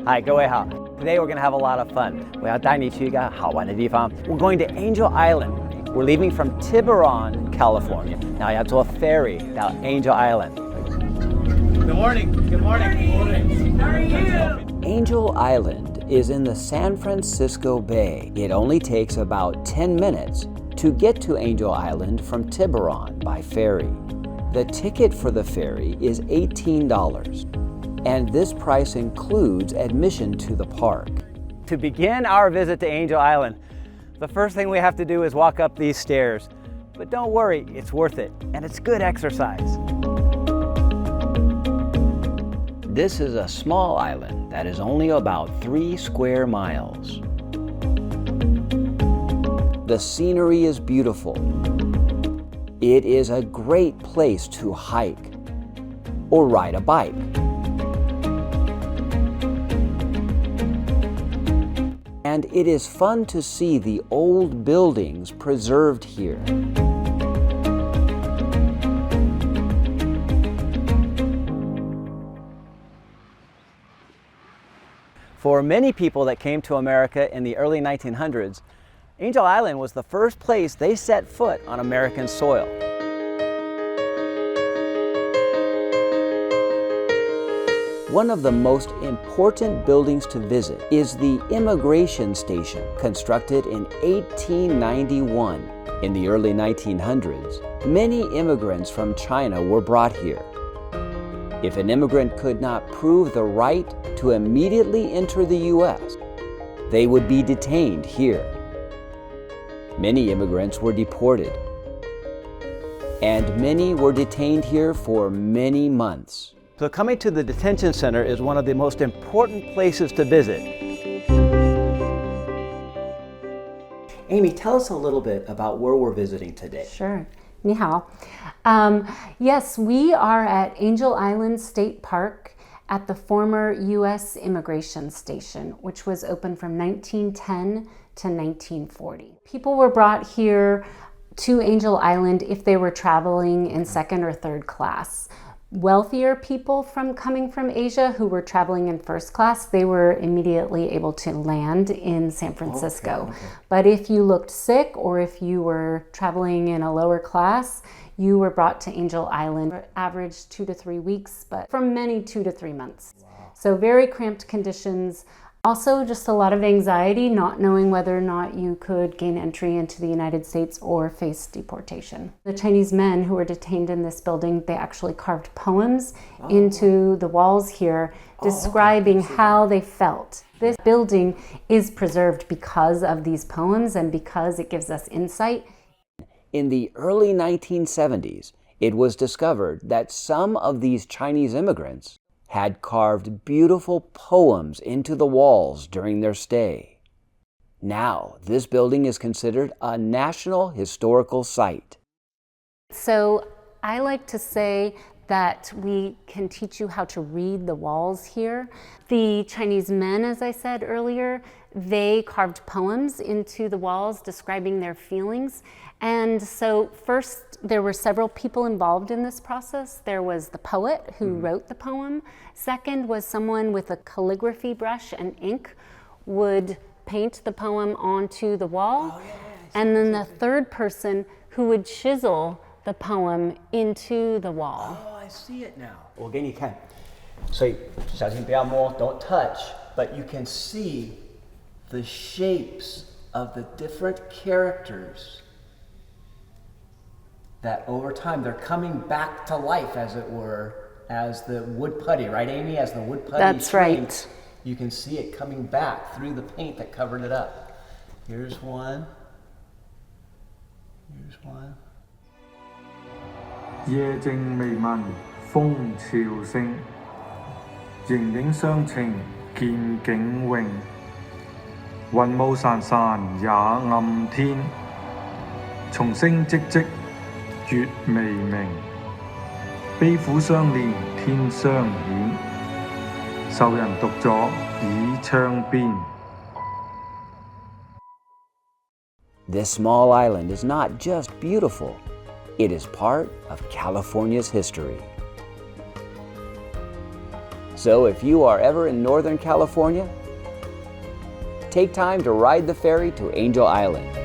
Hi， 各位好。Today we're going to have a lot of fun. 我要带你去一个好玩的地方。We're going to Angel Island. We're leaving from Tiburon, California. Now 要坐 ferry 到 Angel Island. Good morning. Good morning. Good morning. How are you? Angel Island is in the San Francisco Bay. It only takes about 10 minutes to get to Angel Island from Tiburon by ferry. The ticket for the ferry is $18, and this price includes admission to the park. To begin our visit to Angel Island, the first thing we have to do is walk up these stairs. But don't worry, it's worth it, and it's good exercise. This is a small island that is only about 3 square miles. The scenery is beautiful. It is a great place to hike or ride a bike. And it is fun to see the old buildings preserved here. For many people that came to America in the early 1900s, Angel Island was the first place they set foot on American soil. One of the most important buildings to visit is the Immigration Station, constructed in 1891. In the early 1900s, many immigrants from China were brought here. If an immigrant could not prove the right to immediately enter the U.S., they would be detained here. Many immigrants were deported, and many were detained here for many months. So coming to the detention center is one of the most important places to visit. Amy, tell us a little bit about where we're visiting today. Sure. 你好. Yes, we are at Angel Island State Park at the former U.S. Immigration Station, which was open from 1910 to 1940. People were brought here to Angel Island if they were traveling in second or third class. Wealthier people coming from Asia who were traveling in first class, they were immediately able to land in San Francisco. Okay. But if you looked sick or if you were traveling in a lower class, you were brought to Angel Island. Average 2 to 3 weeks, but for many 2 to 3 months. Wow. So very cramped conditions. Also, just a lot of anxiety, not knowing whether or not you could gain entry into the United States or face deportation. The Chinese men who were detained in this building, they actually carved poems into the walls here, describing how they felt. This building is preserved because of these poems and because it gives us insight. In the early 1970s, it was discovered that some of these Chinese immigrants had carved beautiful poems into the walls during their stay. Now, this building is considered a National Historical Site. So I like to say that we can teach you how to read the walls here. The Chinese men, as I said earlier, they carved poems into the walls describing their feelings. And so first, there were several people involved in this process. There was the poet who wrote the poem. Second was someone with a calligraphy brush and ink would paint the poem onto the wall. And then the third person who would chisel the poem into the wall. Oh, I see it now. 我给你看，所以小心不要摸, don't touch, but you can see the shapes of the different characters that over time they're coming back to life, as it were, as the wood putty, right, Amy? As the wood putty That's shrinks, right. You can see it coming back through the paint that covered it up. Here's one. Here's one. 夜靜微聞風潮聲，形影相情見景永。雲霧潺潺也暗天，松聲唧唧月微明。悲苦相連天相顯，受人獨坐倚窗邊。 This small island is not just beautiful, it is part of California's history. So if you are ever in Northern California, take time to ride the ferry to Angel Island.